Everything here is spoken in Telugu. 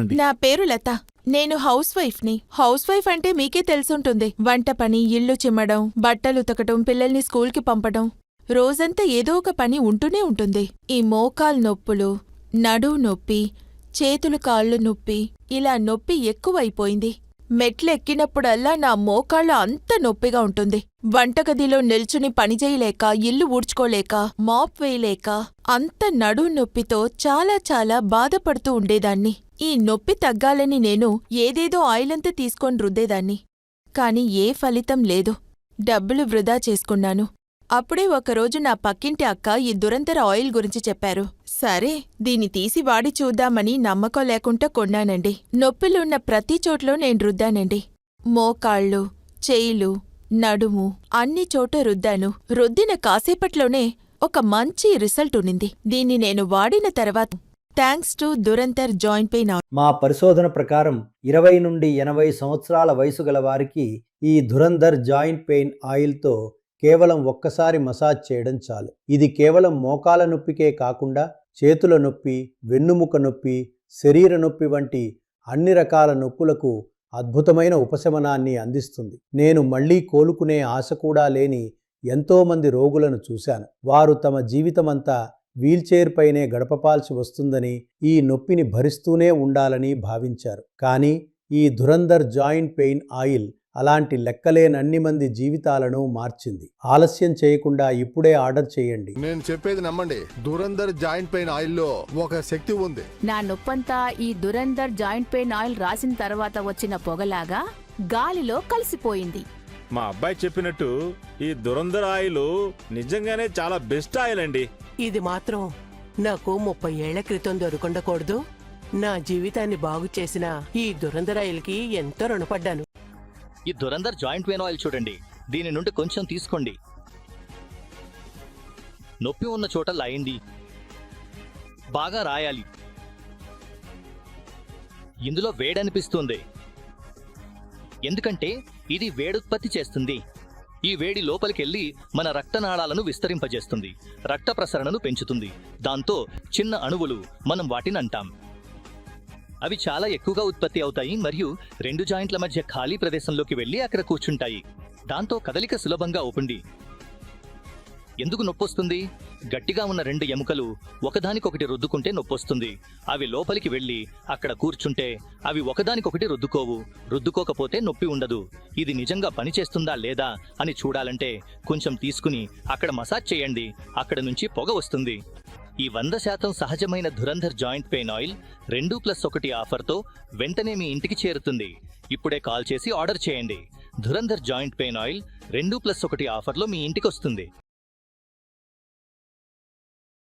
చెప్పండి. నా పేరు లత. నేను హౌస్ వైఫ్ని. హౌస్ వైఫ్ అంటే మీకే తెలుసుంటుంది. వంట పని, ఇల్లు చిమ్మడం, బట్టలు ఉతకటం, పిల్లల్ని స్కూల్కి పంపడం, రోజంతా ఏదో ఒక పని ఉంటూనే ఉంటుంది. ఈ మోకాలు నొప్పులు, నడువు నొప్పి, చేతులు కాళ్ళు నొప్పి, ఇలా నొప్పి ఎక్కువైపోయింది. మెట్లెక్కినప్పుడల్లా నా మోకాళ్ళు అంత నొప్పిగా ఉంటుంది. వంటగదిలో నిల్చుని పనిచేయలేక, ఇల్లు ఊడ్చుకోలేక, మాప్ వేయలేక అంత నడువు నొప్పితో చాలా చాలా బాధపడుతూ ఉండేదాన్ని. ఈ నొప్పి తగ్గాలని నేను ఏదేదో ఆయిలంతా తీసుకొని రుద్దేదాన్ని. కాని ఏ ఫలితం లేదు. డబ్బులు వృధా చేసుకున్నాను. అప్పుడే ఒకరోజు నా పక్కింటి అక్క ఈ దురంతర ఆయిల్ గురించి చెప్పారు. సరే, దీన్ని తీసి వాడి చూద్దామని నమ్మకం లేకుండా కొన్నానండి. నొప్పిలున్న ప్రతి చోట్లో నేను రుద్దానండి. మోకాళ్ళు, చెయ్యిలు, నడుము అన్ని చోట రుద్దాను. రుద్దిన కాసేపట్లోనే ఒక మంచి రిజల్ట్ ఉన్నింది. దీన్ని నేను వాడిన తర్వాత థ్యాంక్స్ టు దురంతర్ జాయింట్ పెయిన్ ఆయిల్. మా పరిశోధన ప్రకారం 20 నుండి 80 సంవత్సరాల వయసు గల వారికి ఈ దురంధర్ జాయింట్ పెయిన్ ఆయిల్తో కేవలం ఒక్కసారి మసాజ్ చేయడం చాలు. ఇది కేవలం మోకాల నొప్పికే కాకుండా చేతుల నొప్పి, వెన్నుముక నొప్పి, శరీర నొప్పి వంటి అన్ని రకాల నొప్పులకు అద్భుతమైన ఉపశమనాన్ని అందిస్తుంది. నేను మళ్లీ కోలుకునే ఆశ కూడా లేని ఎంతోమంది రోగులను చూశాను. వారు తమ జీవితమంతా వీల్చైర్ పైనే గడపపాల్సి వస్తుందని, ఈ నొప్పిని భరిస్తూనే ఉండాలని భావించారు. కానీ ఈ దురంధర్ జాయింట్ పెయిన్ ఆయిల్ అలాంటి లెక్కలేనన్ని మంది జీవితాలను మార్చింది. ఆలస్యం చేయకుండా ఇప్పుడే ఆర్డర్ చేయండి. నేను చెప్పేది నమ్మండి. దురంధర్ జాయింట్ పెయిన్ ఆయిల్లో ఒక శక్తి ఉంది. నా నొప్పంతా ఈ దురంధర్ జాయింట్ పెయిన్ ఆయిల్ రాసిన తర్వాత వచ్చిన పొగలాగా గాలిలో కలిసిపోయింది. మా అబ్బాయి చెప్పినట్టు ఈ దురంధర్ ఆయిల్ నిజంగానే చాలా బెస్ట్ ఆయిల్ అండి. ఇది మాత్రం నాకు 30 ఏళ్ల క్రితం దొరకుండకూడదు. నా జీవితాన్ని బాగు చేసిన ఈ దురంధర్ ఆయిల్కి ఎంతో రుణపడ్డాను. ఈ దురంధర్ జాయింట్ పెయిన్ ఆయిల్ చూడండి. దీని నుండి కొంచెం తీసుకోండి. నొప్పి ఉన్న చోట లాయండి. బాగా రాయాలి. ఇందులో వేడనిపిస్తుంది, ఎందుకంటే ఇది వేడుత్పత్తి చేస్తుంది. ఈ వేడి లోపలికెళ్ళి మన రక్తనాళాలను విస్తరింపజేస్తుంది, రక్త ప్రసరణను పెంచుతుంది. దాంతో చిన్న అణువులు, మనం వాటిని అంటాం. అవి చాలా ఎక్కువగా ఉత్పత్తి అవుతాయి మరియు 2 జాయింట్ల మధ్య ఖాళీ ప్రదేశంలోకి వెళ్లి అక్కడ కూర్చుంటాయి. దాంతో కదలిక సులభంగా అవుతుంది. ఎందుకు నొప్పొస్తుంది? గట్టిగా ఉన్న 2 ఎముకలు ఒకదానికొకటి రుద్దుకుంటే నొప్పొస్తుంది. అవి లోపలికి వెళ్లి అక్కడ కూర్చుంటే అవి ఒకదానికొకటి రుద్దుకోవు. రుద్దుకోకపోతే నొప్పి ఉండదు. ఇది నిజంగా పనిచేస్తుందా లేదా అని చూడాలంటే కొంచెం తీసుకుని అక్కడ మసాజ్ చేయండి. అక్కడ నుంచి పొగ వస్తుంది. ఈ 100% సహజమైన దురంధర్ జాయింట్ పెయిన్ ఆయిల్ 2+1 ఆఫర్తో వెంటనే మీ ఇంటికి చేరుతుంది. ఇప్పుడే కాల్ చేసి ఆర్డర్ చేయండి. దురంధర్ జాయింట్ పెయిన్ ఆయిల్ 2+1 ఆఫర్లో మీ ఇంటికి వస్తుంది.